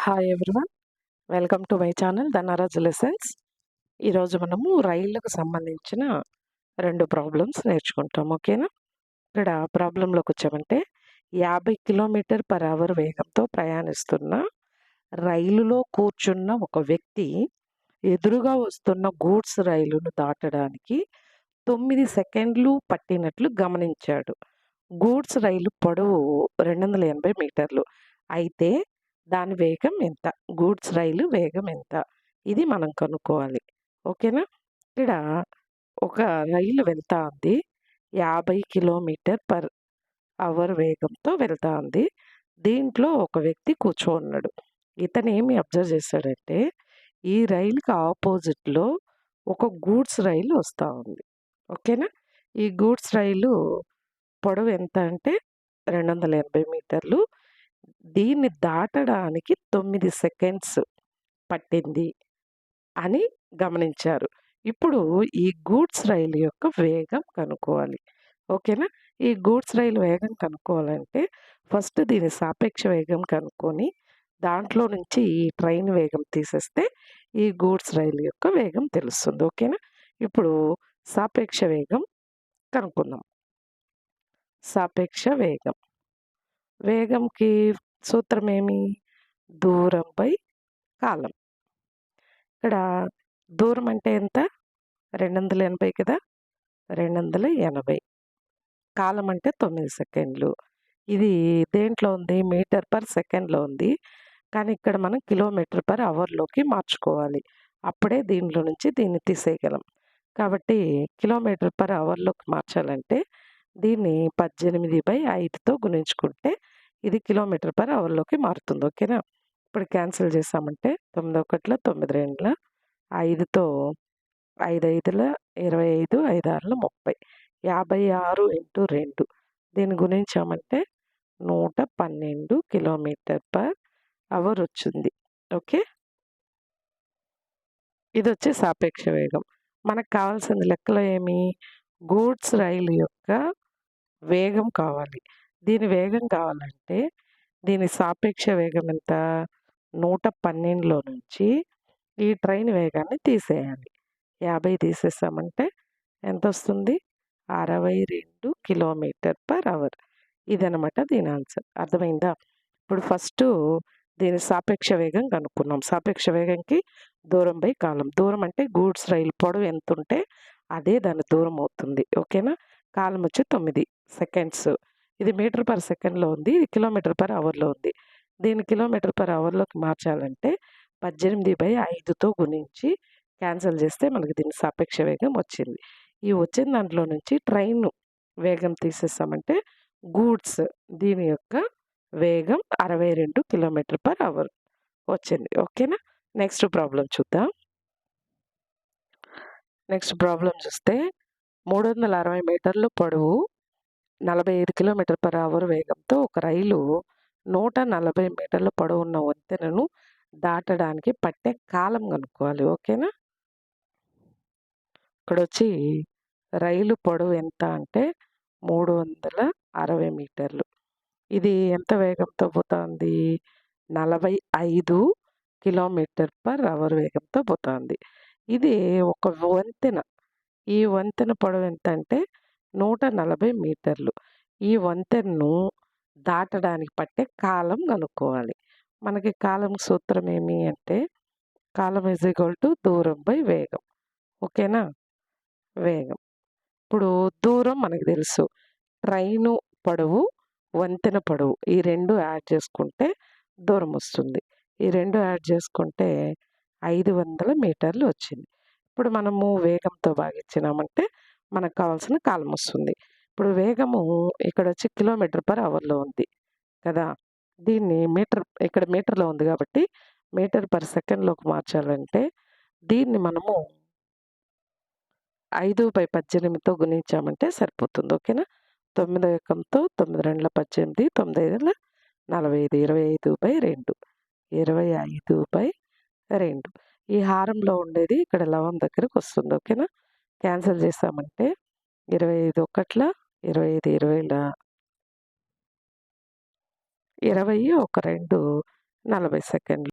Hi everyone. Welcome to my channel Dhanraj lessons. ఈరోజు మనము రైళ్లకు సంబంధించిన 2 ప్రాబ్లమ్స్ నేర్చుకుంటాం. ఓకేనా? ఇక్కడ ప్రాబ్లంలోకి వచ్చామంటే 50 కిలోమీటర్/అవర్ వేగంతో ప్రయాణిస్తున్న రైలులో కూర్చున్న ఒక వ్యక్తి ఎదురుగా వస్తున్న గూడ్స్ రైలును దాటడానికి 9 సెకండ్లు పట్టినట్లు గమనించాడు. గూడ్స్ రైలు పొడవు 280 మీటర్లు. అయితే దాని వేగం ఎంత? గూడ్స్ రైలు వేగం ఎంత? ఇది మనం కనుక్కోవాలి. ఓకేనా? ఇక్కడ ఒక రైలు వెళ్తా ఉంది. 50 కిలోమీటర్/అవర్ వేగంతో వెళ్తా ఉంది. దీంట్లో ఒక వ్యక్తి కూర్చోన్నాడు. ఇతను ఏమి అబ్జర్వ్ చేశాడంటే ఈ రైలుకి ఆపోజిట్లో ఒక గూడ్స్ రైలు వస్తూ ఉంది. ఓకేనా? ఈ గూడ్స్ రైలు పొడవు ఎంత అంటే 280 మీటర్లు. దీన్ని దాటడానికి 9 సెకండ్స్ పట్టింది అని గమనించారు. ఇప్పుడు ఈ గూడ్స్ రైలు యొక్క వేగం కనుక్కోవాలి. ఓకేనా? ఈ గూడ్స్ రైలు వేగం కనుక్కోవాలంటే ఫస్ట్ దీని సాపేక్ష వేగం కనుక్కొని దాంట్లో నుంచి ఈ ట్రైన్ వేగం తీసేస్తే ఈ గూడ్స్ రైలు యొక్క వేగం తెలుస్తుంది. ఓకేనా? ఇప్పుడు సాపేక్ష వేగం కనుక్కుందాం. సాపేక్ష వేగం. వేగంకి సూత్రం ఏమి? దూరం/కాలం. ఇక్కడ దూరం అంటే ఎంత? 280 కదా! 280. కాలం అంటే 9 సెకండ్లు. ఇది దేంట్లో ఉంది? మీటర్/సెకండ్లో ఉంది. కానీ ఇక్కడ మనం కిలోమీటర్/అవర్లోకి మార్చుకోవాలి. అప్పుడే దీనిలో నుంచి దీన్ని తీసేయగలం. కాబట్టి కిలోమీటర్/అవర్లోకి మార్చాలంటే దీన్ని 18/5తో గుణించుకుంటే ఇది కిలోమీటర్/అవర్లోకి మారుతుంది. ఓకేనా? ఇప్పుడు క్యాన్సిల్ చేసామంటే 9 ఒకట్ల 9 రెండ్ల 5తో 5 ఐదుల 25 5 ఆరుల 30 56 × 2 దీన్ని గుణించామంటే 112 కిలోమీటర్/అవర్ వచ్చింది. ఓకే? ఇది వచ్చి సాపేక్ష వేగం. మనకు కావాల్సిన లెక్కలో ఏమి? గూడ్స్ రైలు యొక్క వేగం కావాలి. దీని వేగం కావాలంటే దీని సాపేక్ష వేగం ఎంత? 112లో నుంచి ఈ ట్రైన్ వేగాన్ని తీసేయాలి. 50 తీసేసామంటే ఎంత వస్తుంది? 62 కిలోమీటర్/అవర్. ఇదనమాట దీని ఆన్సర్. అర్థమైందా? ఇప్పుడు ఫస్టు దీని సాపేక్ష వేగం కనుక్కున్నాం. సాపేక్ష వేగంకి దూరం/కాలం. దూరం అంటే గూడ్స్ రైలు పొడవు ఎంత ఉంటే అదే దాని దూరం అవుతుంది. ఓకేనా? కాలం వచ్చి 9 సెకండ్స్. ఇది మీటర్/సెకండ్లో ఉంది. ఇది కిలోమీటర్/అవర్లో ఉంది. దీన్ని కిలోమీటర్/అవర్లోకి మార్చాలంటే 18/5తో గుణించి క్యాన్సిల్ చేస్తే మనకి దీని సాపేక్ష వేగం వచ్చింది. ఈ వచ్చిన దాంట్లో నుంచి ట్రైన్ వేగం తీసేసామంటే గూడ్స్ దీని యొక్క వేగం 62 కిలోమీటర్/అవర్ వచ్చింది. ఓకేనా? నెక్స్ట్ ప్రాబ్లం చూద్దాం. నెక్స్ట్ ప్రాబ్లం చూస్తే 360 మీటర్లు పొడవు 45 కిలోమీటర్/అవర్ వేగంతో ఒక రైలు 140 మీటర్ల పొడవున్న వంతెనను దాటడానికి పట్టే కాలం కనుక్కోవాలి. ఓకేనా? ఇక్కడ వచ్చి రైలు పొడవు ఎంత అంటే 360 మీటర్లు. ఇది ఎంత వేగంతో పోతుంది? 45 కిలోమీటర్/అవర్ వేగంతో పోతుంది. ఇది ఒక వంతెన. ఈ వంతెన పొడవు ఎంత అంటే 140 మీటర్లు. ఈ వంతెనను దాటడానికి పట్టే కాలం కనుక్కోవాలి. మనకి కాలం సూత్రం ఏమి అంటే కాలం దూరం/వేగం. ఓకేనా? వేగం. ఇప్పుడు దూరం మనకు తెలుసు. ట్రైను పొడవు, వంతెన పొడవు ఈ 2 యాడ్ చేసుకుంటే దూరం వస్తుంది. ఈ 2 యాడ్ చేసుకుంటే 500 మీటర్లు వచ్చింది. ఇప్పుడు మనము వేగంతో భాగించినామంటే మనకు కావాల్సిన కాలం వస్తుంది. ఇప్పుడు వేగము ఇక్కడ వచ్చి కిలోమీటర్/అవర్లో ఉంది కదా! దీన్ని ఇక్కడ మీటర్లో ఉంది కాబట్టి మీటర్/సెకండ్లోకి మార్చాలంటే దీన్ని మనము 5/18తో గుణించామంటే సరిపోతుంది. ఓకేనా? 9 ఎకంతో 9 రెండ్ల 18 9 ఐదుల 45 25/2 25/2 ఈ హారంలో ఉండేది ఇక్కడ లవం దగ్గరకు వస్తుంది. ఓకేనా? క్యాన్సిల్ చేసామంటే 25 ఒకట్ల 25 20ల 20 1 2 40 సెకండ్లు.